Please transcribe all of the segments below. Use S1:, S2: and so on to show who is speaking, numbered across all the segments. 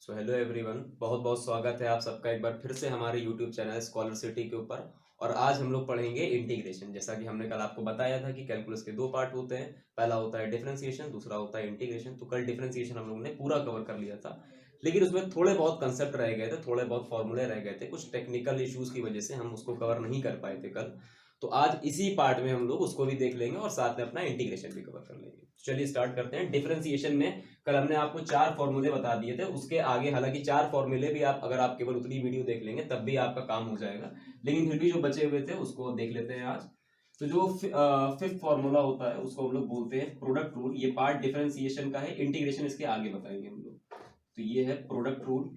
S1: So hello everyone, बहुत बहुत स्वागत है आप सबका एक बार फिर से हमारे यूट्यूब चैनल स्कॉलर सिटी के ऊपर। और आज हम लोग पढ़ेंगे इंटीग्रेशन। जैसा कि हमने कल आपको बताया था कि कैलकुलस के दो पार्ट होते हैं, पहला होता है डिफरेंशिएशन, दूसरा होता है इंटीग्रेशन। तो कल डिफरेंशिएशन हम लोगों ने पूरा कवर कर लिया था, लेकिन उसमें थोड़े बहुत कंसेप्ट रह गए थे, थोड़े बहुत फॉर्मूले रह गए थे, कुछ टेक्निकल इश्यूज की वजह से हम उसको कवर नहीं कर पाए थे कल। तो आज इसी पार्ट में हम लोग उसको भी देख लेंगे और साथ में अपना इंटीग्रेशन भी कवर कर लेंगे। चलिए स्टार्ट करते हैं। डिफरेंशिएशन में कल हमने आपको 4 फॉर्मूले बता दिए थे, उसके आगे हालांकि 4 फॉर्मूले भी आप अगर आप केवल उतनी वीडियो देख लेंगे तब भी आपका काम हो जाएगा, लेकिन फिर भी जो बचे हुए थे उसको देख लेते हैं आज। तो जो फिफ्थ फॉर्मूला होता है उसको हम लोग बोलते हैं प्रोडक्ट रूल। ये पार्ट डिफरेंशिएशन का है, इंटीग्रेशन इसके आगे बताएंगे हम लोग। तो ये है प्रोडक्ट रूल।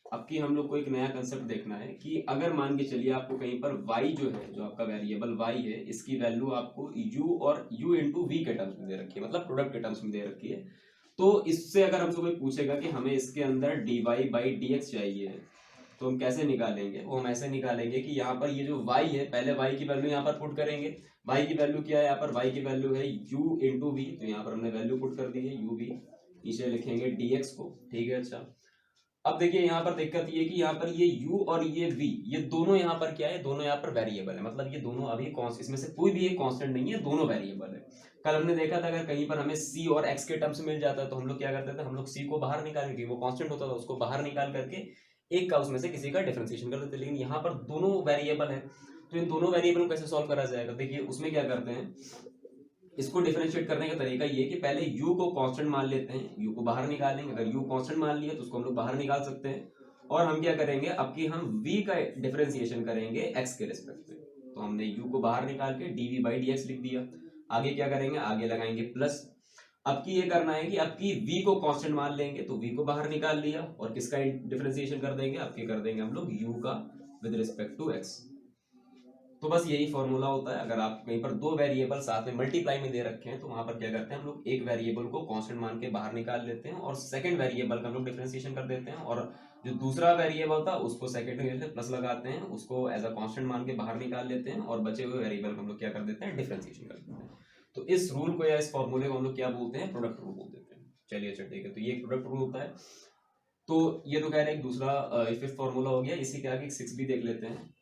S1: अब की हम लोग को एक नया कंसेप्ट देखना है कि अगर मान के चलिए आपको कहीं पर y जो है, जो आपका वेरिएबल y है, इसकी वैल्यू आपको u और u इंटू वी के टर्म्स में दे रखी है, मतलब प्रोडक्ट के टर्म्स में दे रखी है। तो इससे अगर हमसे कोई पूछेगा कि हमें इसके अंदर dy बाई dx चाहिए, तो हम कैसे निकालेंगे? वो हम ऐसे निकालेंगे कि यहाँ पर ये जो y है, पहले y की वैल्यू यहाँ पर पुट करेंगे। y की वैल्यू क्या है? यहाँ पर y की वैल्यू है u इंटू वी, तो यहाँ पर हमने वैल्यू पुट कर दी है u v। नीचे लिखेंगे dx को, ठीक है। अच्छा, अब देखिए यहाँ पर दिक्कत ये कि यहाँ पर ये u और ये v, ये दोनों यहाँ पर क्या है? दोनों यहाँ पर वेरिएबल है, मतलब ये दोनों अभी इसमें से कोई भी एक कांस्टेंट नहीं है, दोनों वेरिएबल है। कल हमने देखा था अगर कहीं पर हमें c और x के टर्म्स मिल जाता है तो हम लोग क्या करते थे? हम लोग c को बाहर निकाल के, वो कांस्टेंट होता था, उसको बाहर निकाल करके एक का उसमें से किसी का डिफरेंशिएशन कर देते। लेकिन यहाँ पर दोनों वेरिएबल है, तो इन दोनों वेरिएबल को कैसे सॉल्व करा जाएगा? देखिए उसमें क्या करते हैं, इसको डिफरेंशिएट करने का तरीका ये कि पहले u को कांस्टेंट मान लेते हैं, u को बाहर निकालेंगे। अगर u कांस्टेंट मान लिया तो उसको हम लोग बाहर निकाल सकते हैं। और हम क्या करेंगे, अब कि हम v का डिफरेंशिएशन करेंगे x के रिस्पेक्ट में। तो हमने u को बाहर निकाल के dv बाई dx लिख दिया। आगे क्या करेंगे? आगे लगाएंगे प्लस। अब की ये करना है कि अब की v को कांस्टेंट मान लेंगे, तो v को बाहर निकाल लिया और किसका डिफरेंशिएशन कर देंगे? अब की कर देंगे हम लोग u का विद रिस्पेक्ट टू x। तो बस यही फॉर्मूला होता है। अगर आप कहीं पर दो वेरिएबल साथ में मल्टीप्लाई में दे रखे हैं तो वहां पर क्या करते हैं हम लोग, एक वेरिएबल को कांस्टेंट मान के बाहर निकाल लेते हैं और सेकंड वेरिएबल का हम लोग डिफरेंशिएशन कर देते हैं, और जो दूसरा वेरिएबल था उसको सेकंड में प्लस लगाते हैं, उसको एज अ कांस्टेंट मान के बाहर निकाल लेते हैं, और बचे हुए वेरिएबल हम लोग क्या कर देते हैं? डिफरेंशिएशन कर देते हैं। तो इस रूल को या इस फॉर्मूले को हम लोग क्या बोलते हैं? प्रोडक्ट रूल बोल देते हैं। चलिए अच्छा ठीक है, तो ये एक प्रोडक्ट रूल होता है। तो ये तो कह रहे हैं एक दूसरा फिफ्थ फॉर्मूला हो गया। इसी के आगे सिक्स भी देख लेते हैं।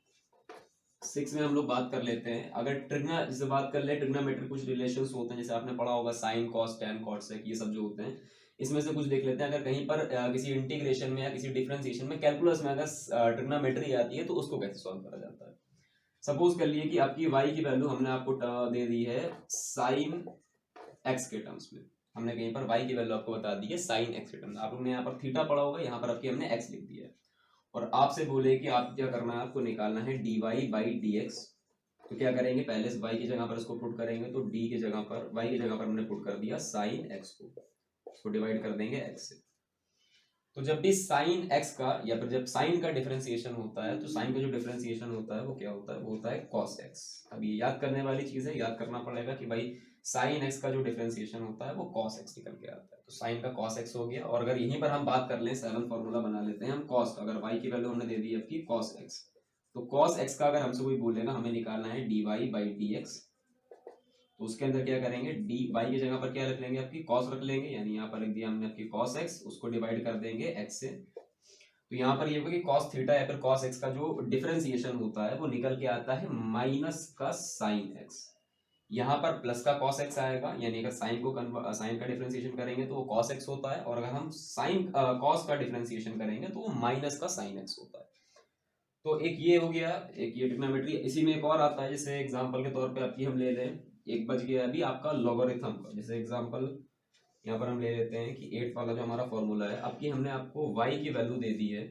S1: सिक्स में हम लोग बात कर लेते हैं, अगर ट्रिग्ना जैसे बात कर ले, ट्रिग्नोमेट्री कुछ रिलेशंस होते हैं, जैसे आपने पढ़ा होगा sine cos tan cot sec, ये सब जो होते हैं, इसमें से कुछ देख लेते हैं। अगर कहीं पर किसी इंटीग्रेशन में या किसी डिफरेंशिएशन में कैलकुलस में अगर ट्रिग्नोमेट्री आती है तो उसको कैसे सॉल्व करा जाता है। सपोज कर लिए कि आपकी y की वैल्यू हमने आपको दे दी है साइन x के टर्म्स में। हमने कहीं पर y की वैल्यू आपको बता दी है साइन x के टर्म्स। आप लोगों ने यहाँ पर थीटा पढ़ा होगा, यहाँ पर आपकी हमने x लिख दिया है, और आपसे बोले कि आप क्या करना है, आपको निकालना है dy बाई dx। तो क्या करेंगे? पहले इस y की जगह पर इसको पुट करेंगे, तो d की जगह पर, y की जगह पर हमने पुट कर दिया साइन x को, इसको डिवाइड कर देंगे x से। तो जब भी साइन x का या फिर जब साइन का डिफरेंशिएशन होता है, तो साइन का जो डिफरेंशिएशन होता है वो क्या होता है? वो होता है कॉस x। अब ये याद करने वाली चीज है, याद करना पड़ेगा कि भाई साइन x का जो डिफरेंशिएशन होता है वो कॉस x निकल के आता है। तो साइन का कॉस x हो गया। और अगर यहीं पर हम बात कर लें, सेवन फॉर्मूला बना लेते हैं हम कॉस का। अगर y की वैल्यू हमने दे दी आपकी कॉस x, तो कॉस x का अगर हमसे कोई बोलेगा हमें निकालना है dy बाई dx, तो उसके अंदर क्या करेंगे? डी वाई की जगह पर क्या रख लेंगे? आपकी कॉस रख लेंगे, यानी यहाँ पर लिख दिया हमने आपकी कॉस एक्स, उसको डिवाइड कर देंगे एक्स से। तो यहाँ पर ये होगा कि कॉस थीटा या फिर कॉस एक्स का जो डिफरेंशिएशन होता है वो निकल के आता है माइनस का साइन एक्स। यहाँ पर प्लस का कॉस एक्स आएगा, यानी अगर साइन का डिफरेंशिएशन करेंगे तो वो कॉस एक्स होता है, और अगर हम साइन कॉस का डिफरेंशिएशन करेंगे तो वो माइनस का साइन एक्स होता है। तो एक ये हो गया, एक ये ट्रिग्नोमेट्री। इसी में एक और आता है, जैसे एग्जांपल के तौर पे आपकी हम ले लें, एक बच गया अभी आपका लॉगरिथम का। जैसे एग्जांपल यहाँ पर हम ले लेते हैं कि 8 वाला जो हमारा फॉर्मूला है, आपकी हमने आपको y की वैल्यू दे दी है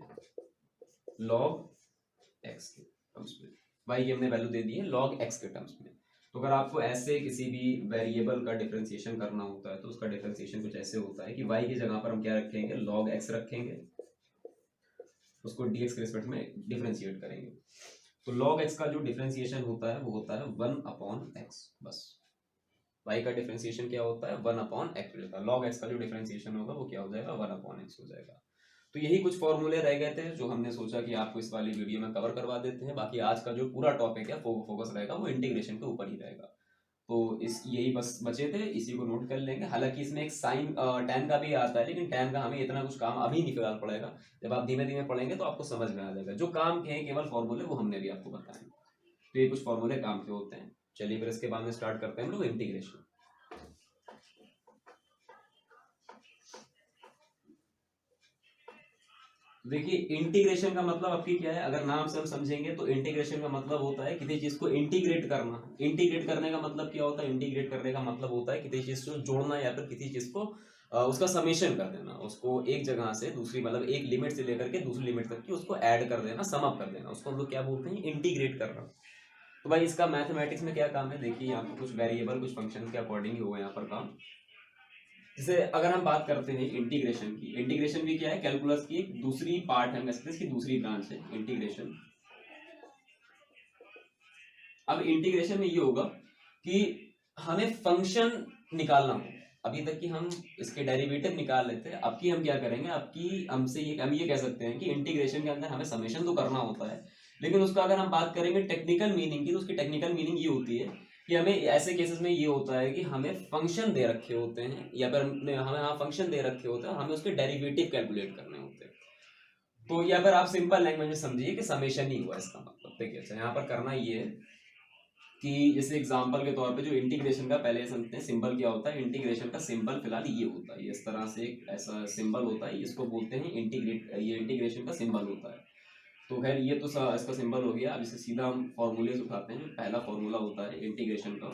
S1: log x के टर्म्स में। y की हमने वैल्यू दे दी है log x के टर्म्स में। तो अगर आपको ऐसे किसी भी वेरिएबल का डिफरेंशिएशन करना होता है तो उसका डिफरेंशिएशन कुछ ऐसे होता है कि y की जगह पर हम क्या रखेंगे? log x रखेंगे, उसको dx के रिस्पेक्ट में डिफरेंशिएट करेंगे। तो log x का जो डिफरेंशिएशन होता है वो होता है 1/x। बस y का डिफरेंशिएशन क्या होता है? 1/x हो जाता है। log x का जो डिफरेंशिएशन होगा वो क्या हो जाएगा? 1/x हो जाएगा। तो यही कुछ फॉर्मूले रह गए थे जो हमने सोचा कि आपको इस वाली वीडियो में कवर करवा देते हैं। बाकी आज का जो पूरा टॉपिक है फोकस रहेगा वो इंटीग्रेशन के ऊपर ही रहेगा। तो इस यही बस बचे थे, इसी को नोट कर लेंगे। हालांकि इसमें एक साइन tan का भी आता है, लेकिन tan का हमें इतना कुछ काम अभी नहीं फिलहाल पड़ेगा, जब आप धीमे धीमे पढ़ेंगे तो आपको समझ में आ जाएगा। जो काम के हैं केवल फॉर्मूले, वो हमने भी आपको बताए। तो ये कुछ फॉर्मूले काम के होते हैं। चलिए फिर इसके बाद में स्टार्ट करते हैं हम लोग इंटीग्रेशन। देखिए इंटीग्रेशन का मतलब आपकी क्या है, अगर नाम से हम समझेंगे तो इंटीग्रेशन का मतलब होता है किसी चीज को इंटीग्रेट करना। इंटीग्रेट करने का मतलब क्या होता है, इंटीग्रेट करने का मतलब होता है किसी चीज को जोड़ना या फिर किसी चीज को उसका समेशन कर देना, उसको एक जगह से दूसरी, मतलब एक लिमिट से लेकर के दूसरी लिमिट तक की उसको ऐड कर देना, सम अप कर देना, उसको हम लोग क्या बोलते हैं, इंटीग्रेट करना। तो भाई इसका मैथमेटिक्स में क्या काम है, देखिए यहाँ पर कुछ वेरिएबल कुछ फंक्शन के अकॉर्डिंग ही होगा यहाँ पर काम। जैसे अगर हम बात करते हैं इंटीग्रेशन की, इंटीग्रेशन भी क्या है, कैलकुलस की एक दूसरी पार्ट है, इसकी दूसरी ब्रांच है इंटीग्रेशन। अब इंटीग्रेशन में ये होगा कि हमें फंक्शन निकालना हो। अभी तक कि हम इसके डेरिवेटिव निकाल लेते हैं, अब की हम क्या करेंगे, अब की हमसे ये हम ये कह सकते हैं कि इंटीग्रेशन के अंदर हमें समेशन तो करना होता है, लेकिन उसका अगर हम बात करेंगे टेक्निकल मीनिंग की, तो उसकी टेक्निकल मीनिंग ये होती है कि हमें ऐसे केसेस में ये होता है कि हमें फंक्शन दे रखे होते हैं, या फिर हमें हाँ फंक्शन दे रखे होते हैं, हमें उसके डेरिवेटिव कैलकुलेट करने होते हैं। तो या फिर आप सिंपल लैंग्वेज में समझिए कि समेशन ही हुआ इसका मतलब। देखिए अच्छा यहाँ पर करना ये है कि जैसे एग्जांपल के तौर पे जो इंटीग्रेशन का, पहले समझते हैं सिंबल क्या होता है। इंटीग्रेशन का सिंबल फिलहाल ये होता है, इस तरह से एक ऐसा सिंबल होता है, इसको बोलते हैं इंटीग्रेट, ये इंटीग्रेशन का सिंबल होता है। तो खैर ये तो इसका सिंबल हो गया। अब इसे सीधा हम फॉर्मूले से उठाते हैं। पहला फॉर्मूला होता है इंटीग्रेशन का,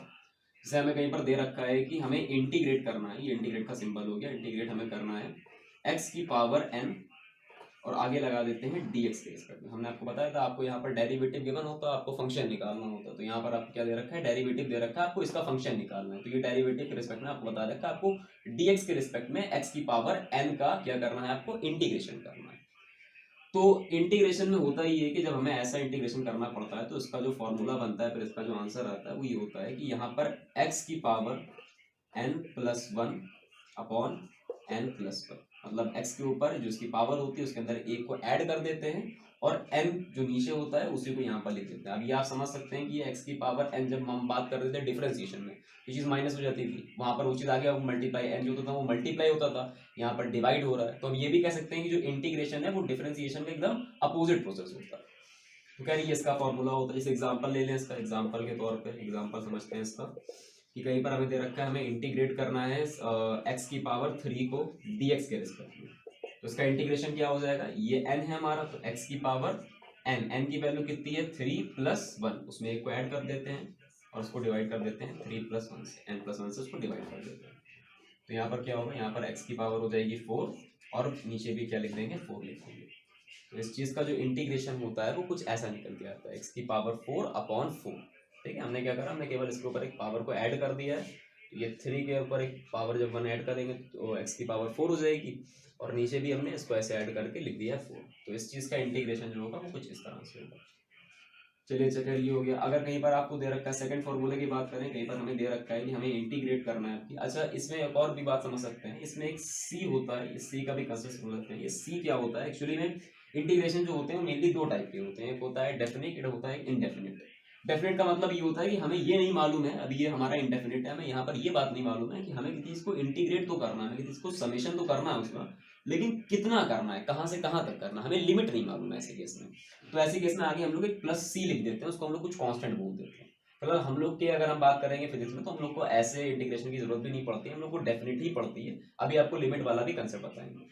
S1: जैसे हमें कहीं पर दे रखा है कि हमें इंटीग्रेट करना है, ये इंटीग्रेट का सिंबल हो गया। इंटीग्रेट हमें करना है x की पावर n, और आगे लगा देते हैं dx के रिस्पेक्ट में। हमने आपको बताया था आपको यहाँ पर डेरिवेटिव गिवन होता है, आपको फंक्शन निकालना होता है। तो यहाँ पर आपको क्या दे रखा है, डेरिवेटिव दे रखा है, आपको इसका फंक्शन निकालना है। तो ये डेरिवेटिव के रिस्पेक्ट में आपको बता रखा है, आपको dx के रिस्पेक्ट में x की पावर n का क्या करना है, आपको इंटीग्रेशन करना है। तो इंटीग्रेशन में होता ही है कि जब हमें ऐसा इंटीग्रेशन करना पड़ता है तो इसका जो फॉर्मूला बनता है, फिर इसका जो आंसर आता है वो ये होता है कि यहाँ पर x की पावर n+1 अपॉन n+1, मतलब x के ऊपर जो इसकी पावर होती है उसके अंदर एक को ऐड कर देते हैं, और n जो नीचे होता है उसी को यहाँ पर लिख देते हैं। अब ये आप समझ सकते हैं कि ये x की पावर n, जब हम बात कर रहे थे डिफरेंशिएशन में, ये चीज माइनस हो जाती थी, वहां पर वो चीज आगे मल्टीप्लाई, n जो होता था वो मल्टीप्लाई होता था, यहाँ पर डिवाइड हो रहा है। तो हम ये भी कह सकते हैं कि जो इंटीग्रेशन है वो डिफरेंशिएशन का एकदम अपोजिट प्रोसेस होता है। तो कह रही है इसका फॉर्मूला होता है। जैसे एग्जाम्पल ले लें, इसका एग्जाम्पल के तौर पर एग्जाम्पल समझते हैं इसका, कि कहीं पर हमें दे रखा है हमें इंटीग्रेट करना है x की पावर 3 को dx के रिस्पेक्ट में। तो इसका इंटीग्रेशन क्या हो जाएगा, ये n है हमारा, तो x की पावर n की वैल्यू कितनी है 3+1, उसमें एक को ऐड कर देते हैं और उसको डिवाइड कर देते हैं 3+1 से, n+1 से उसको डिवाइड कर देते हैं। तो यहाँ पर क्या होगा, यहाँ पर x की पावर हो जाएगी 4, और नीचे भी क्या लिख देंगे, 4 लिख देंगे। तो इस चीज का जो इंटीग्रेशन होता है वो कुछ ऐसा निकल के आता है, x की पावर 4/4। ठीक है, हमने क्या करा, हमने केवल इसके ऊपर एक पावर को ऐड कर दिया है। तो ये 3 के ऊपर एक पावर जब 1 ऐड करेंगे तो x की पावर 4 हो जाएगी, और नीचे भी हमने इसको ऐसे ऐड करके लिख दिया है 4। तो इस चीज का इंटीग्रेशन जो होगा वो कुछ इस तरह से होगा। चलिए चलिए ये हो गया। अगर कहीं पर आपको दे रखा है, सेकंड फॉर्मूले की बात करें, कहीं पर हमें दे रखा है कि हमें इंटीग्रेट करना है। अच्छा इसमें एक और भी बात समझ सकते हैं, इसमें एक सी होता है, इस सी का भी कंसेप्ट समझ सकते हैं। ये सी क्या होता है एक्चुअली में, इंटीग्रेशन जो होते हैं मेनली दो टाइप के होते हैं, एक होता है डेफिनिट, एक होता है इनडेफिनिट। डेफिनेट का मतलब ये होता है कि हमें ये नहीं मालूम है, अभी ये हमारा इंडेफिनिट है, हमें यहाँ पर ये बात नहीं मालूम है कि हमें किसी चीज को इंटीग्रेट तो करना है, किसी चीज को समेशन तो करना है उसका, लेकिन कितना करना है, कहाँ से कहाँ तक करना है, हमें लिमिट नहीं मालूम है ऐसे केस में। तो ऐसे केस में आगे हम लोग एक +c लिख देते हैं, उसको हम लोग कुछ कांस्टेंट बोल देते हैं। मतलब हम लोग के अगर हम बात करेंगे फिजिक्स में, तो हम लोग को ऐसे इंटीग्रेशन की जरूरत भी नहीं पड़ती है, हम लोग को डेफिनेट ही पड़ती है। अभी आपको लिमिट वाला भी कंसेप्ट बताएंगे।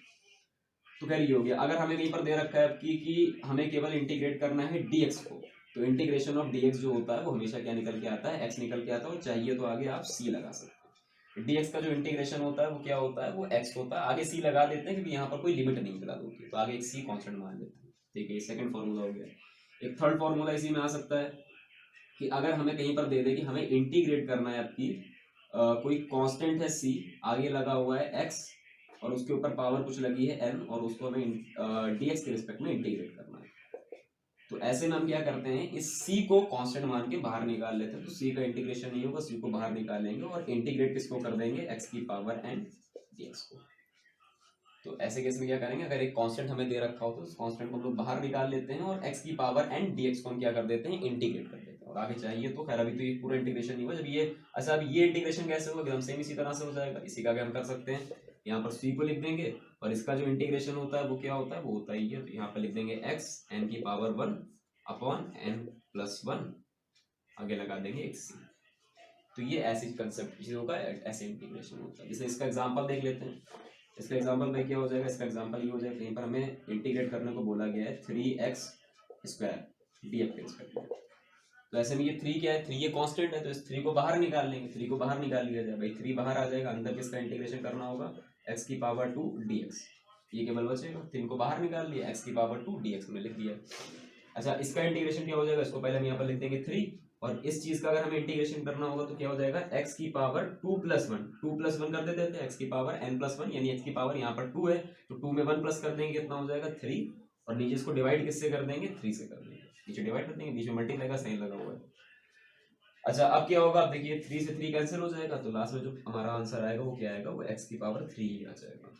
S1: तो खैर ये हो गया। अगर हमें कहीं पर दे रखा है कि हमें केवल इंटीग्रेट करना है dx को, तो इंटीग्रेशन ऑफ dx जो होता है वो हमेशा क्या निकल के आता है, x निकल के आता है, और चाहिए तो आगे आप c लगा सकते हैं। dx का जो इंटीग्रेशन होता है वो क्या होता है, वो x होता है, आगे c लगा देते हैं क्योंकि यहाँ पर कोई लिमिट नहीं फिलहाल होती है, तो आगे एक c कांस्टेंट मान लेते हैं। ठीक है, सेकंड फॉर्मूला हो गया। एक थर्ड फॉर्मूला इसी में आ सकता है कि अगर हमें कहीं पर दे दे कि हमें इंटीग्रेट करना है आपकी कोई कांस्टेंट है c, आगे लगा हुआ है x, और उसके ऊपर पावर कुछ लगी है n, और उसको हमें dx के रिस्पेक्ट में इंटीग्रेट करना है। तो ऐसे में हम क्या करते हैं, इस c को कांस्टेंट मान के बाहर निकाल लेते हैं। तो c का इंटीग्रेशन नहीं होगा, c को बाहर निकालेंगे और इंटीग्रेट किसको कर देंगे, x की पावर n dx को। तो ऐसे केस में क्या करेंगे, अगर एक कांस्टेंट हमें दे रखा हो तो उस कांस्टेंट को हम लोग बाहर निकाल लेते हैं और x की पावर n dx को हम क्या कर देते हैं, इंटीग्रेट कर देते हैं। और आगे चाहिए तो खैर अभी तो ये पूरा इंटीग्रेशन नहीं हुआ, जब ये अच्छा अब ये इंटीग्रेशन कैसे होगा, एकदम सेम इसी तरह से हो जाएगा। इसी का क्या हम कर सकते हैं, यहाँ पर c को लिख देंगे और इसका जो इंटीग्रेशन होता है वो क्या होता है, वो होता ही है, तो यहाँ पर लिख देंगे x n की पावर 1 अपॉन n+1, आगे लगा देंगे xc। तो ये ऐसी कंसेप्ट चीजों का ऐसे इंटीग्रेशन होता है। जैसे इसका एग्जांपल देख लेते हैं। इसका एग्जांपल में क्या हो जाएगा, इसका एग्जांपल ये हो जाएगा, कहीं पर हमें इंटीग्रेट करने को बोला गया है 3x² dx के रिस्पेक्ट में। तो ऐसे में ये 3 क्या है, 3 ये कांस्टेंट है, तो इस 3 को बाहर निकाल लेंगे, 3 को बाहर निकाल लिया जाए भाई, 3 बाहर आ जाएगा, अंदर किसका इंटीग्रेशन करना होगा, x की पावर 2 dx, ये केवल बचेगा, 3 को बाहर निकाल लिया, x की पावर 2 dx में लिख दिया। अच्छा इसका इंटीग्रेशन क्या हो जाएगा, इसको पहले हम यहाँ पर लिख देंगे 3, और इस चीज का अगर हमें इंटीग्रेशन करना होगा तो क्या हो जाएगा, x की पावर 2+1 कर देते थे, x की पावर n+1, यानी x की पावर यहाँ पर 2 है तो 2 में 1 प्लस कर देंगे, कितना हो जाएगा 3, और नीचे इसको डिवाइड किससे कर देंगे, 3 से कर देंगे, नीचे डिवाइड कर देंगे, बीच में मल्टीप्लाई का साइन लगा हुआ है। अच्छा अब क्या होगा, आप देखिए 3 से 3 कैंसिल हो जाएगा, तो लास्ट में जो हमारा आंसर आएगा वो क्या आएगा, वो x की पावर 3 ही आ जाएगा।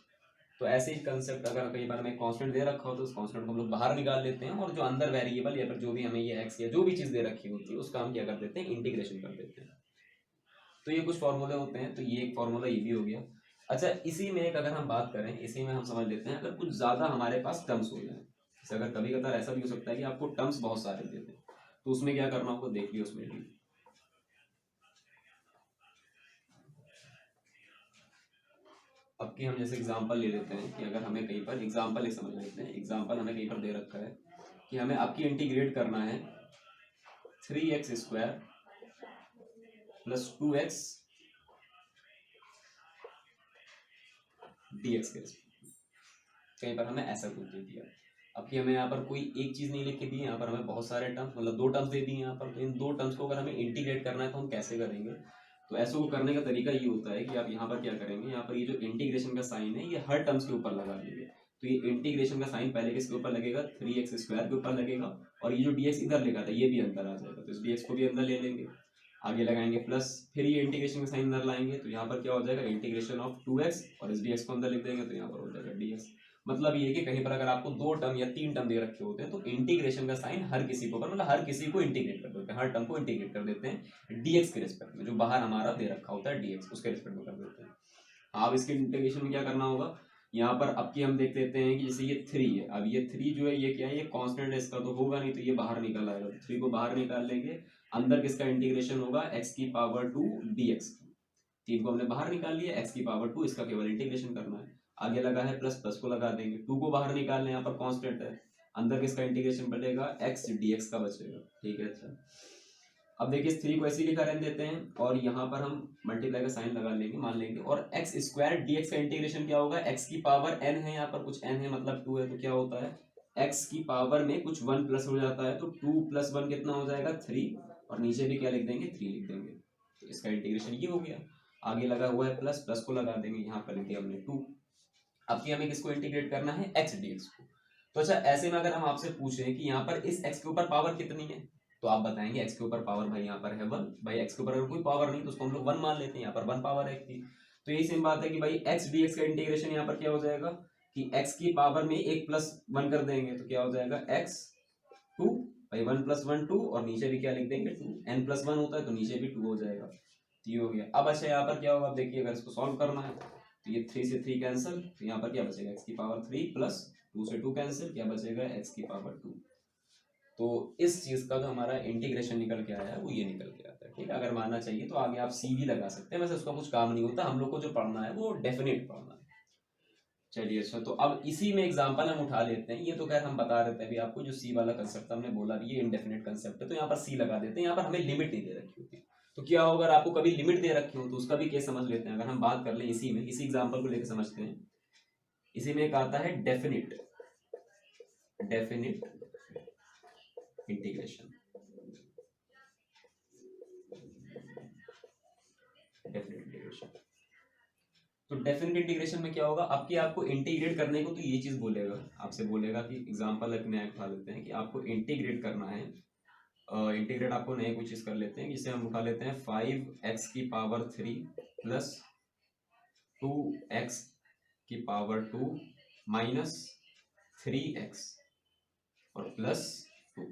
S1: तो ऐसे ही कंसेप्ट अगर कई बार हमें कांस्टेंट दे रखा हो तो उस कांस्टेंट को हम लोग बाहर निकाल लेते हैं, और जो अंदर वेरिएबल या फिर जो भी हमें ये x या जो भी चीज दे रखी होती है उसका हम क्या कर देते हैं, इंटीग्रेशन कर देते हैं। तो ये कुछ फॉर्मूले होते हैं, तो ये एक फॉर्मूला ये भी हो गया। अच्छा इसी में एक अगर हम बात करें, इसी में हम समझ लेते हैं, अगर कुछ ज्यादा हमारे पास टर्म्स हो जाए, जैसे अगर कभी कभार ऐसा भी हो सकता है कि आपको टर्म्स बहुत सारे दे दें, तो उसमें क्या करना होगा देख लियो उसमें भी। अब की हम जैसे एग्जांपल ले लेते हैं कि अगर हमें कहीं पर एग्जांपल समझ लेते हैं, एग्जांपल हमें कहीं पर दे रखा है कि हमें आपकी इंटीग्रेट करना है 3x² + 2x dx के रिस्पेक्ट में। कहीं पर हमें ऐसा कुछ दे दिया, अब कि हमें यहाँ पर कोई एक चीज नहीं लिख के दी, यहाँ पर हमें बहुत सारे टर्म्स मतलब 2 टर्म्स दे दिए यहाँ पर, तो इन 2 टर्म्स को अगर हमें इंटीग्रेट करना है तो हम कैसे करेंगे। तो ऐसे को करने का तरीका ये होता है कि आप यहाँ पर क्या करेंगे, यहाँ पर ये जो इंटीग्रेशन का साइन है ये हर टर्म्स के ऊपर लगा देंगे। तो ये इंटीग्रेशन का साइन पहले किसके ऊपर लगेगा, 3x² के ऊपर लगेगा, और ये जो dx इधर लिखा था ये भी अंदर आ जाएगा, तो इस dx को भी अंदर ले लेंगे, आगे लगाएंगे प्लस, फिर ये इंटीग्रेशन का साइन अंदर लाएंगे, तो यहाँ पर क्या हो जाएगा, इंटीग्रेशन ऑफ 2x, और इस dx को अंदर लिख देंगे तो यहाँ पर हो जाएगा dx। मतलब ये कि कहीं पर अगर आपको 2 टर्म या 3 टर्म दे रखे होते हैं तो इंटीग्रेशन का साइन हर किसी को मतलब हर किसी को इंटीग्रेट कर देते हैं, हर टर्म को इंटीग्रेट कर देते हैं dx के रिस्पेक्ट में, जो बाहर हमारा दे रखा होता है dx उसके रिस्पेक्ट में कर देते हैं। अब इसके इंटीग्रेशन में क्या करना होगा, यहाँ पर अब की हम देख लेते हैं कि जैसे ये 3 है, अब ये 3 जो है ये क्या है, ये कांस्टेंट है, इसका तो होगा नहीं, तो ये बाहर निकल आएगा, तो 3 को बाहर निकाल लेंगे, अंदर किसका इंटीग्रेशन होगा, x की पावर 2 dx। 3 को हमने बाहर निकाल लिया, x की पावर 2, इसका केवल इंटीग्रेशन करना है, आगे लगा है प्लस, प्लस को लगा देंगे, 2 को बाहर निकाल लें, यहाँ पर कांस्टेंट है, अंदर किसका इंटीग्रेशन बचेगा, x dx का बचेगा, ठीक है। अच्छा अब देखिए इस 3 को ऐसे ही लिखा रहने देते हैं, और यहाँ पर हम मल्टीप्लाई का साइन लगा लेंगे मान लेंगे, और x² dx का इंटीग्रेशन क्या होगा, x की पावर n है, यहाँ पर कुछ n है मतलब 2 है, तो क्या होता है, x की पावर में कुछ 1 प्लस हो जाता है, तो 2 + 1 कितना हो जाएगा 3, और नीचे भी क्या लिख देंगे 3 लिख देंगे, तो इसका इंटीग्रेशन ये हो गया, आगे लगा हुआ है प्लस, प्लस को लगा देंगे, यहाँ पर लिख दिया हमने 2। अब की हमें किसको इंटीग्रेट करना है, x dx को। तो अच्छा ऐसे में अगर हम आपसे पूछें कि यहाँ पर इस x के ऊपर पावर कितनी है, तो आप बताएंगे x के ऊपर पावर भाई यहाँ पर है 1, भाई x के ऊपर अगर कोई पावर नहीं तो उसको हम लोग 1 मान लेते हैं, यहाँ पर 1 पावर है की। तो यही सेम बात है कि भाई x dx का इंटीग्रेशन यहाँ पर क्या हो जाएगा कि x की पावर में 1 + 1 कर देंगे, तो क्या हो जाएगा x 2, भाई 1 + 1 2, और नीचे भी क्या लिख देंगे 2, n+1 होता है तो नीचे भी 2 हो जाएगा, तो ये हो गया। अब अच्छा यहाँ पर क्या होगा, आप देखिए अगर इसको सॉल्व करना है तो ये 3 से 3 कैंसिल, तो यहाँ पर क्या बचेगा, x की पावर 3 प्लस 2 से 2 कैंसिल, क्या बचेगा x की पावर 2। तो इस चीज का जो हमारा इंटीग्रेशन निकल के आया है वो ये निकल के आता है, ठीक है। अगर मानना चाहिए तो आगे आप सी भी लगा सकते हैं, वैसे उसका कुछ काम नहीं होता, हम लोग को जो पढ़ना है वो डेफिनेट पढ़ना है। चलिए अच्छा, तो अब इसी में एग्जांपल हम उठा लेते हैं, ये तो खैर हम बता रहे थे अभी आपको, जो सी वाला कंसेप्ट हमने बोला भी ये इनडेफिनेट कंसेप्ट है, तो यहाँ पर सी लगा देते हैं, यहाँ पर हमें लिमिट नहीं दे रखी होती, तो क्या होगा अगर आपको कभी लिमिट दे रखी हो तो उसका भी केस समझ लेते हैं। अगर हम बात कर लें इसी में, इसी एग्जाम्पल को लेकर समझते हैं, इसी में एक आता है डेफिनिट इंटीग्रेशन, डेफिनेट इंटीग्रेशन। तो डेफिनेट इंटीग्रेशन में क्या होगा, आपकी आपको इंटीग्रेट करने को तो ये चीज बोलेगा, आपसे बोलेगा कि एग्जांपल एक नया उठा लेते हैं कि आपको इंटीग्रेट करना है, इंटीग्रेट आपको नए कोई चीज कर लेते हैं, जिसे हम उठा लेते हैं 5x की पावर 3 प्लस 2x की पावर 2 माइनस 3x और प्लस 2।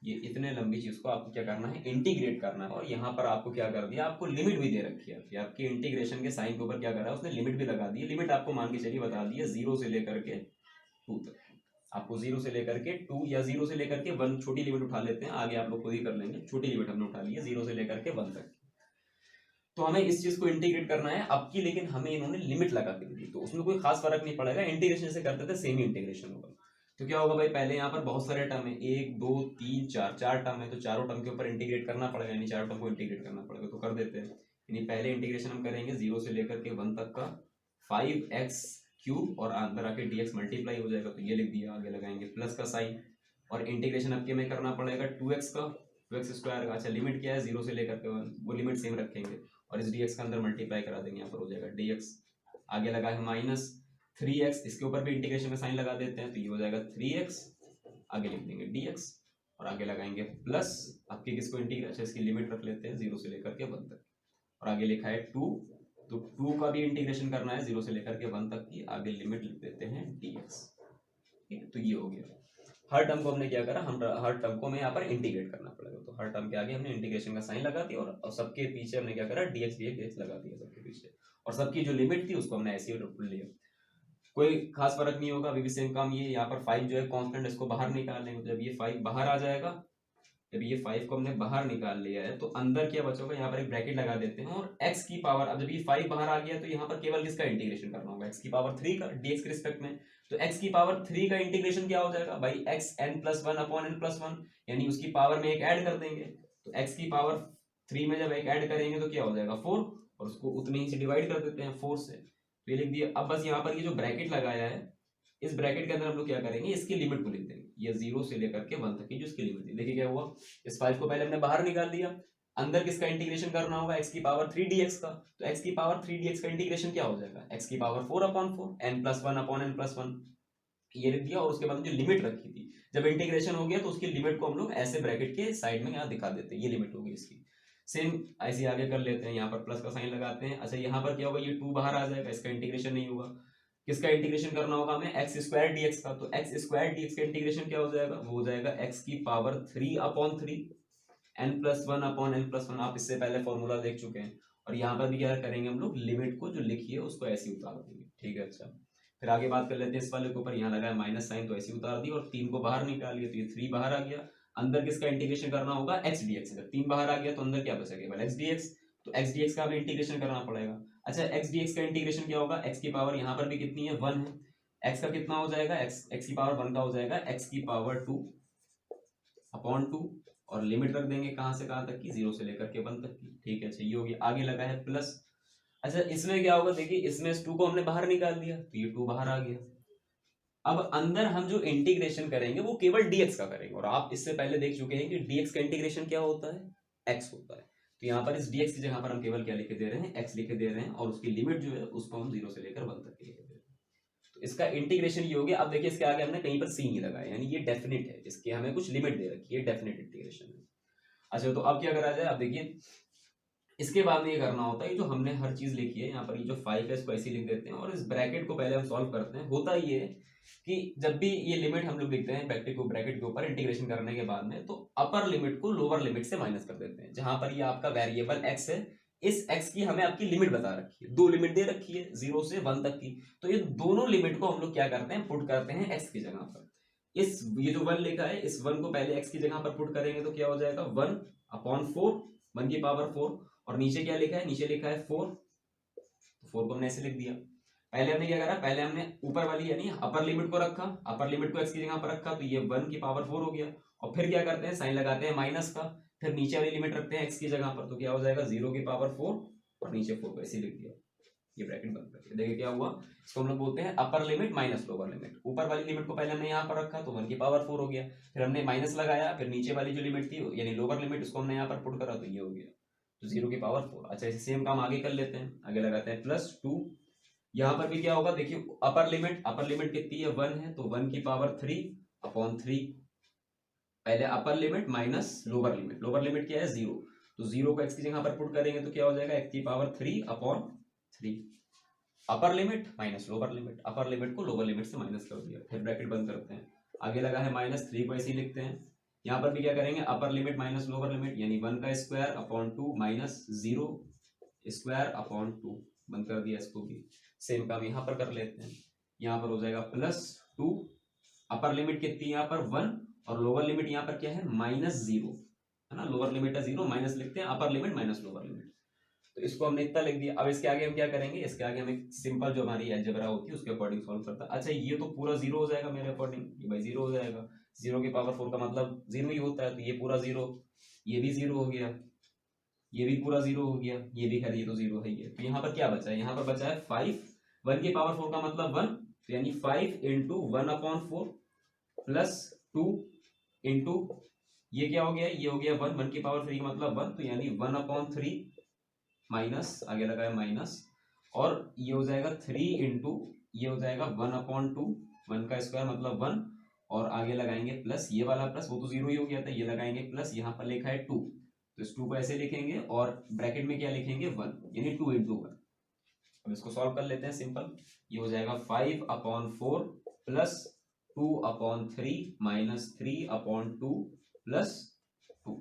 S1: ये इतने लंबी चीज को आपको क्या करना है, इंटीग्रेट करना है। और यहाँ पर आपको क्या कर दिया, आपको लिमिट भी दे रखी है आपकी, आपके इंटीग्रेशन के साइन के ऊपर क्या कर रहा है उसने, लिमिट भी लगा दी है। लिमिट आपको मान के चलिए बता दी है 0 से लेकर के 2 तक। आपको 0 से लेकर के 2 या 0 से लेकर के 1 छोटी लिमिट उठा लेते हैं, आगे आप लोग खुद ही कर लेंगे। छोटी लिमिट हमने उठा ली है 0 से लेकर के 1 तक। तो हमें इस चीज को इंटीग्रेट करना है अब की, लेकिन हमें इन्होंने लिमिट लगा के दी, तो उसमें कोई खास फर्क नहीं पड़ेगा, इंटीग्रेशन से करते थे सेम ही इंटीग्रेशन होगा। तो क्या होगा भाई, पहले यहाँ पर बहुत सारे टर्म है, 1 2 3 4, 4 टर्म है, तो चारों टर्म के ऊपर इंटीग्रेट करना पड़ेगा, यानी चारों टर्म को इंटीग्रेट करना पड़ेगा। तो कर देते हैं, यानी पहले इंटीग्रेशन हम करेंगे 0 से लेकर के 1 तक का 5x क्यूब, और अंदर आके dx मल्टीप्लाई हो जाएगा, तो ये लिख दिया। आगे लगाएंगे प्लस का साइन, और इंटीग्रेशन अब में करना पड़ेगा 2x का 2x स्क्वायर का। अच्छा लिमिट क्या है, 0 से लेकर के 1, वो लिमिट सेम रखेंगे, और इस dx का अंदर मल्टीप्लाई करा देंगे, यहाँ पर हो जाएगा dx। आगे लगा है माइनस 3x, इसके ऊपर भी इंटीग्रेशन में साइन लगा देते हैं, तो ये हो जाएगा 3x। आगे लिख देंगे dx, और आगे लगाएंगे प्लस, आपके किसको इंटीग्रेशन, इसकी लिमिट रख लेते हैं 0 से लेकर के 1 तक, और आगे लिखा है 2, तो 2 का भी इंटीग्रेशन करना है 0 से लेकर के 1 तक की, आगे लिमिट लिख देते हैं dx। ठीक है, तो ये हो गया। हर टर्म को हमने क्या करा, हम हर टर्म को हमें यहाँ पर इंटीग्रेट करना पड़ेगा, तो हर टर्म के आगे हमने इंटीग्रेशन का साइन लगा दिया, और सबके पीछे हमने क्या करा, dx dx लगा दिया सबके पीछे, और सबकी जो लिमिट थी उसको हमने ऐसे ही रख लिया। कोई खास फर्क नहीं होगा, अभी भी सेम काम। ये यहाँ पर 5 जो है कांस्टेंट, इसको बाहर निकाल लेंगे, तो जब ये 5 बाहर आ जाएगा, जब ये 5 को हमने बाहर निकाल लिया है, तो अंदर क्या बचेगा, यहाँ पर एक ब्रैकेट लगा देते हैं, और x की पावर, अब जब ये 5 बाहर आ गया तो यहाँ पर केवल किसका इंटीग्रेशन करना होगा, x की पावर 3 का dx के रिस्पेक्ट में। तो x की पावर 3 का इंटीग्रेशन क्या हो जाएगा भाई, x n+1 अपॉन n+1, यानी उसकी पावर में एक ऐड कर देंगे, तो x की पावर 3 में जब एक ऐड करेंगे तो क्या हो जाएगा 4, और उसको उतने ही से डिवाइड कर देते हैं 4 से, तो ये लिख दिया। अब बस यहाँ पर ये जो ब्रैकेट लगाया है, इस ब्रैकेट के अंदर हम लोग क्या करेंगे, इसकी लिमिट को लिख देंगे, ये 0 से लेकर के 1 तक की जो इसकी लिमिट थी। देखिए क्या हुआ, इस 5 को पहले हमने बाहर निकाल दिया, अंदर किसका इंटीग्रेशन करना होगा, x की पावर 3 dx का, तो x की पावर 3 dx का इंटीग्रेशन क्या हो जाएगा, x की power 4 upon 4 n+1 upon n+1, ये लिख दिया। और उसके बाद जो लिमिट रखी थी, जब इंटीग्रेशन हो गया तो उसकी लिमिट को हम लोग ऐसे ब्रैकेट के साइड में यहाँ दिखा देते हैं, ये लिमिट होगी इसकी। सेम ऐसे आगे कर लेते हैं, यहाँ पर प्लस का साइन लगाते हैं। अच्छा यहाँ पर क्या होगा, ये 2 बाहर आ जाएगा, इसका इंटीग्रेशन नहीं होगा, किसका इंटीग्रेशन करना होगा हमें, एक्स स्क्वायर dx का, तो एक्स स्क्वायर dx का इंटीग्रेशन क्या हो जाएगा, वो हो जाएगा x की power 3 upon 3 n+1 upon n+1। आप इससे पहले फॉर्मूला देख चुके हैं। और यहाँ पर भी क्या करेंगे हम लोग, लिमिट को जो लिखी है उसको ऐसे ही उतार देंगे। ठीक है, अच्छा फिर आगे बात कर लेते हैं इस वाले के ऊपर, यहाँ लगा है माइनस साइन, तो ऐसे ही उतार दी, और 3 को बाहर निकालिए, तो ये 3 बाहर आ गया। अंदर किसका इंटीग्रेशन करना होगा, x dx, अगर 3 बाहर आ गया तो अंदर क्या बचा केवल x dx, तो x dx का हमें इंटीग्रेशन करना पड़ेगा। अच्छा x dx का इंटीग्रेशन क्या होगा, x की पावर यहाँ पर भी कितनी है 1 है, x का कितना हो जाएगा, x की पावर 1 का हो जाएगा x की पावर 2 अपॉन 2, और लिमिट रख देंगे कहां से कहां तक की, 0 से लेकर के 1 तक की। ठीक है, अच्छा ये हो गया। आगे लगा है प्लस। अच्छा इसमें क्या होगा, देखिए इसमें 2 को हमने बाहर निकाल दिया, तो ये 2 बाहर आ गया। अब अंदर हम जो इंटीग्रेशन करेंगे वो केवल dx का करेंगे, और आप इससे पहले देख चुके हैं कि dx का इंटीग्रेशन क्या होता है, x होता है। तो यहाँ पर इस dx की जगह पर हम केवल क्या लिखे दे रहे हैं, x लिखे दे रहे हैं, और उसकी लिमिट जो है उसको हम 0 से लेकर 1 तक लिखे दे रहे हैं। तो इसका इंटीग्रेशन ये हो गया। अब देखिए इसके आगे हमने कहीं पर सी नहीं लगाया, यानी ये डेफिनेट है, इसकी हमें कुछ लिमिट दे रखी है, डेफिनेट इंटीग्रेशन है। अच्छा तो अब क्या करा जाए, अब देखिए इसके बाद में ये करना होता है, जो हमने हर चीज लिखी है यहाँ पर, ये जो 5 है इसको ऐसे लिख देते हैं, और इस ब्रैकेट को पहले हम सॉल्व करते हैं। होता ये है कि जब भी ये लिमिट हम लोग लिखते हैं ब्रैकेट के ऊपर इंटीग्रेशन करने के बाद में, तो अपर लिमिट को लोअर लिमिट से माइनस कर देते हैं। जहां पर ये आपका वेरिएबल x है, इस x की हमें आपकी लिमिट बता रखी है, 2 लिमिट दे रखी है 0 से 1 तक की, तो ये दोनों लिमिट को हम लोग क्या करते हैं, पुट करते हैं x की जगह पर। ये जो 1 लिखा है, इस 1 को पहले x की जगह पर पुट करेंगे तो क्या हो जाएगा 1 अपॉन 4, 1 की पावर 4, और नीचे क्या लिखा है, नीचे लिखा है 4, तो 4 को हमने ऐसे लिख दिया। पहले हमने क्या करा, पहले हमने ऊपर वाली यानी अपर लिमिट को रखा, अपर लिमिट को x की जगह पर रखा, तो ये 1 की पावर 4 हो गया। और फिर क्या करते हैं, साइन लगाते हैं माइनस का, फिर नीचे वाली लिमिट रखते हैं x की जगह पर, तो क्या हो जाएगा 0 की पावर 4, और नीचे 4 को ऐसे लिख दिया, ये ब्रैकेट बंद कर दिया। देखिए क्या हुआ, इसको हम लोग बोलते हैं upper limit minus lower limit. ऊपर वाली लिमिट को पहले हमने यहाँ पर रखा, तो 1 की पावर 4 हो गया, फिर हमने माइनस लगाया, फिर नीचे वाली जो लिमिट थी यानी लोअर लिमिट, उसको हमने यहाँ पर पुट करा, तो ये हो गया, तो 0 की पावर 4। अच्छा इसे सेम काम आगे कर लेते हैं, आगे लगाते हैं +2। यहाँ पर भी क्या होगा, देखिए अपर लिमिट कितनी है 1 है, तो 1 की पावर 3 अपॉन 3, पहले upper limit minus lower limit क्या है 0, तो 0 को x की जगह पर पुट करेंगे तो क्या हो जाएगा x की power 3 upon 3। Upper limit minus lower limit, upper limit को लोअर लिमिट से माइनस कर दिया, फिर ब्रैकेट बंद करते हैं, आगे लगा है -3 को ऐसे ही लिखते हैं। यहाँ पर भी क्या करेंगे, upper limit minus lower limit यानी 1 का square upon 2 minus 0 square upon 2, बंद कर दिया इसको भी। सेम काम यहाँ पर कर लेते हैं, यहाँ पर हो जाएगा +2, अपर लिमिट कितनी है यहाँ पर 1 और लोअर लिमिट यहाँ पर क्या है -0 है ना, लोअर लिमिट है 0, माइनस लिखते हैं, upper limit minus lower limit, तो इसको हमने इतना लिख दिया। अब इसके आगे हम क्या करेंगे, इसके आगे हम एक सिंपल जो हमारी अलजेब्रा होती है उसके अकॉर्डिंग सॉल्व करता है। अच्छा ये तो पूरा 0 हो जाएगा मेरे अकॉर्डिंग, ये भाई 0 हो जाएगा, 0 की पावर 4 का मतलब 0 ही होता है, तो ये पूरा 0, ये भी 0 हो गया, ये भी पूरा 0 हो गया, ये भी खैर ये तो 0 है ये। तो यहाँ पर क्या बचा है, यहाँ पर बचा है 5, 1 की पावर 4 का मतलब 1, तो यानी 5 इंटू 1/4 प्लस 2 इंटू ये क्या हो गया, ये हो गया 1, 1 की पावर 3 का मतलब 1, तो यानी 1/3 माइनस, आगे लगा है माइनस, और ये हो जाएगा 3 इंटू ये हो जाएगा 1/2, 1 का स्क्वायर मतलब 1, और आगे लगाएंगे प्लस, ये वाला प्लस वो तो 0 ही हो गया था, ये लगाएंगे प्लस, यहाँ पर लिखा है 2, तो इस 2 को ऐसे लिखेंगे और ब्रैकेट में क्या लिखेंगे 1, यानी 2 इंटू 1। अब इसको सॉल्व कर लेते हैं सिंपल, ये हो जाएगा 5/4 प्लस 2/3 माइनस 3/2 प्लस 2।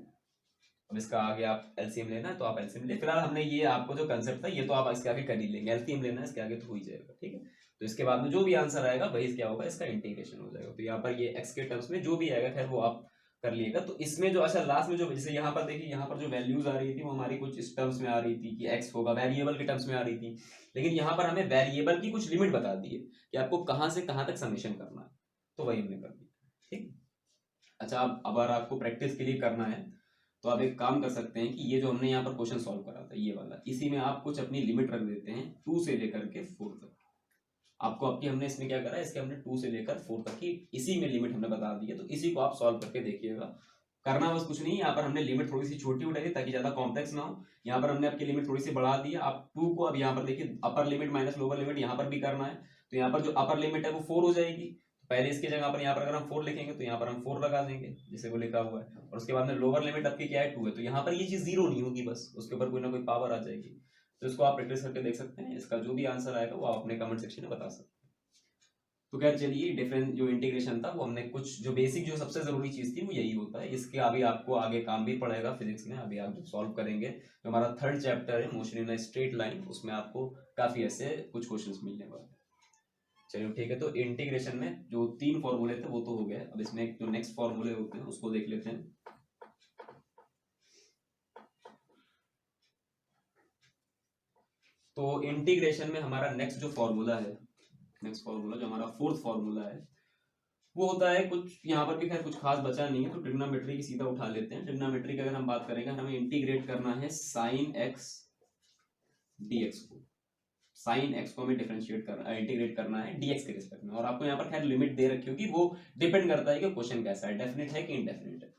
S1: अब इसका आगे आप एलसीएम लेना है तो आप एलसीएम ले, फिलहाल हमने ये आपको जो कंसेप्ट था ये तो आप इसके आगे कर ही लेंगे, एलसीएम लेना है इसके आगे तो हो ही जाएगा, ठीक है। तो इसके बाद में जो भी आंसर आएगा वही क्या होगा, इसका इंटीग्रेशन हो जाएगा। तो यहाँ पर ये एक्स के टर्म्स में जो भी आएगा खैर वो आप कर लिएगा। तो इसमें जो अच्छा लास्ट में जो जैसे यहाँ पर देखिए, यहाँ पर जो वैल्यूज आ रही थी वो हमारी कुछ इस टर्म्स में आ रही थी कि एक्स होगा, वेरिएबल के टर्म्स में आ रही थी, लेकिन यहाँ पर हमें वेरिएबल की कुछ लिमिट बता दी है कि आपको कहाँ से कहाँ तक समेशन करना है, तो वही हमने कर दिया, ठीक। अच्छा अब अगर आपको प्रैक्टिस के लिए करना है तो आप एक काम कर सकते हैं कि ये जो हमने यहाँ पर क्वेश्चन सॉल्व करा था ये वाला, इसी में आप कुछ अपनी लिमिट रख देते हैं 2 से लेकर के 4 तक। आपको आपकी हमने इसमें क्या करा है, इसके हमने 2 से लेकर 4 तक की इसी में लिमिट हमने बता दी है, तो इसी को आप सॉल्व करके देखिएगा। करना बस कुछ नहीं, यहाँ पर हमने लिमिट थोड़ी सी छोटी उठाई ताकि ज्यादा कॉम्प्लेक्स ना हो। यहाँ पर हमने आपकी लिमिट थोड़ी सी बढ़ा दी है, आप 2 को अब यहाँ पर देखिए upper limit minus lower limit यहाँ पर भी करना है, तो यहाँ पर जो अपर लिमिट है वो 4 हो जाएगी, पहले इसकी जगह पर यहाँ पर अगर हम 4 लिखेंगे तो यहाँ पर हम 4 लगा देंगे जैसे वो लिखा हुआ है, और उसके बाद में लोअर लिमिट आपकी क्या है 2 है, तो यहाँ पर ये चीज 0 नहीं होगी, बस उसके ऊपर कोई ना कोई पावर आ जाएगी। तो इसको आप प्रैक्टिस करके देख सकते हैं, इसका जो भी आंसर आएगा वो आप अपने कमेंट सेक्शन में बता सकते हैं। तो खैर चलिए, डिफरेंस जो इंटीग्रेशन था वो हमने कुछ जो बेसिक जो सबसे जरूरी चीज थी वो यही होता है, इसके अभी आपको आगे काम भी पड़ेगा फिजिक्स में, अभी आप जो सॉल्व करेंगे जो हमारा 3rd चैप्टर है motion in a straight line, उसमें आपको काफी ऐसे कुछ क्वेश्चंस मिलने वाले हैं। चलिए ठीक है, तो इंटीग्रेशन में जो 3 फॉर्मूले थे वो तो हो गए, अब इसमें जो नेक्स्ट फॉर्मूले होते हैं उसको देख लेते हैं। तो इंटीग्रेशन में हमारा नेक्स्ट जो फॉर्मूला है, नेक्स्ट फॉर्मूला जो हमारा 4th फॉर्मूला है वो होता है कुछ, यहाँ पर भी खैर कुछ खास बचा नहीं है, तो ट्रिग्नोमेट्री की सीधा उठा लेते हैं। ट्रिग्नोमेट्री की अगर हम बात करेंगे, हमें इंटीग्रेट करना है साइन एक्स डीएक्स को, साइन एक्स को हमें डिफरेंशिएट करना, इंटीग्रेट करना है डीएक्स के रिस्पेक्ट में, और आपको यहाँ पर खैर लिमिट दे रखी होगी, वो डिपेंड करता है कि क्वेश्चन कैसा है, डेफिनेट है कि इनडेफिनेट है।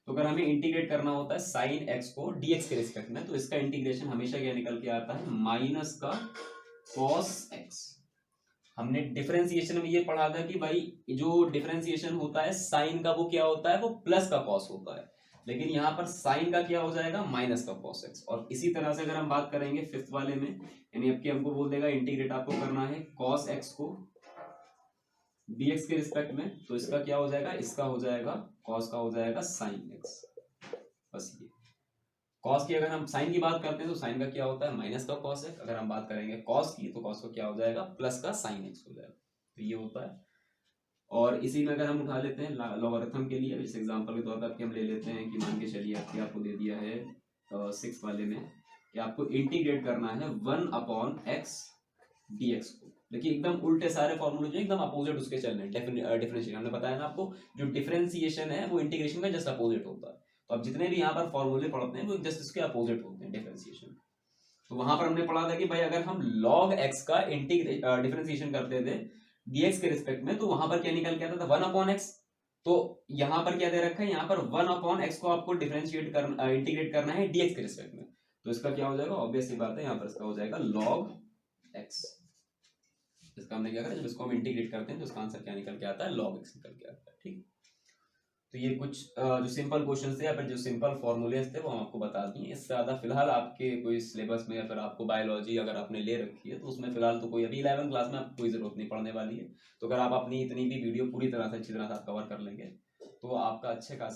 S1: तो अगर हमें इंटीग्रेट करना होता है साइन एक्स को डीएक्स के रिस्पेक्ट में, तो इसका इंटीग्रेशन हमेशा क्या निकल के आता है, माइनस का कॉस एक्स। हमने डिफरेंशिएशन में ये पढ़ा था कि भाई जो डिफरेंशिएशन होता है साइन का वो क्या होता है, वो प्लस का कॉस होता है, लेकिन यहाँ पर साइन का क्या हो जाएगा, माइनस का कॉस एक्स। और इसी तरह से अगर हम बात करेंगे 5th वाले में, यानी अब हमको बोल देगा इंटीग्रेट आपको करना है कॉस एक्स को डीएक्स के रिस्पेक्ट में, तो इसका क्या हो जाएगा, इसका हो जाएगा कॉस का हो जाएगा साइन एक्स। बस ये कॉस की अगर हम साइन की बात करते हैं तो साइन का क्या होता है, माइनस का कॉस एक्स, अगर हम बात करेंगे कॉस की तो कॉस का क्या हो जाएगा, प्लस का साइन एक्स हो जाएगा, तो ये होता है। और इसी में अगर हम उठा लेते हैं लॉगरिथम के लिए, इस एग्जांपल के तौर पर हम ले लेते हैं कि मान के चलिए आपको दे दिया है 6 वाले में कि आपको इंटीग्रेट करना है 1/x dx को। देखिए एकदम उल्टे सारे फॉर्मूले जो एकदम अपोजिट उसके चल रहे हैं। डिफरेंशिएशन हमने बताया ना आपको, जो डिफरेंशिएशन है वो इंटीग्रेशन का जस्ट अपोजिट होता है, तो अब जितने भी यहाँ पर फॉर्मूले पढ़ते हैं वो जस्ट इसके अपोजिट होते हैं डिफरेंशिएशन। तो वहां पर हमने पढ़ा था कि भाई अगर हम log x का डिफरेंशिएशन करते थे dx के रिस्पेक्ट में, तो वहां पर क्या निकल के आता था 1/x। तो यहाँ पर क्या दे रखा है, यहाँ पर 1/x को आपको डिफरेंशिएट करना, इंटीग्रेट करना है dx के रिस्पेक्ट में, तो इसका क्या हो जाएगा, ऑब्वियस सी बात है यहाँ पर इसका हो जाएगा log x। इसका हमने क्या करा, जब इसको हम इंटीग्रेट करते हैं तो इसका आंसर क्या निकल के आता है, log x निकल के आता है, ठीक। तो ये कुछ जो सिंपल क्वेश्चन थे या फिर जो सिंपल फॉर्मूलेस थे वो हम आपको बता दिए। इससे ज़्यादा फिलहाल आपके कोई सिलेबस में या फिर आपको बायोलॉजी अगर आपने ले रखी है तो उसमें फिलहाल तो कोई अभी 11th क्लास में आपको कोई ज़रूरत नहीं पड़ने वाली है। तो अगर आप अपनी इतनी भी वीडियो पूरी तरह से अच्छी तरह से आप कवर कर लेंगे तो आपका अच्छे खासा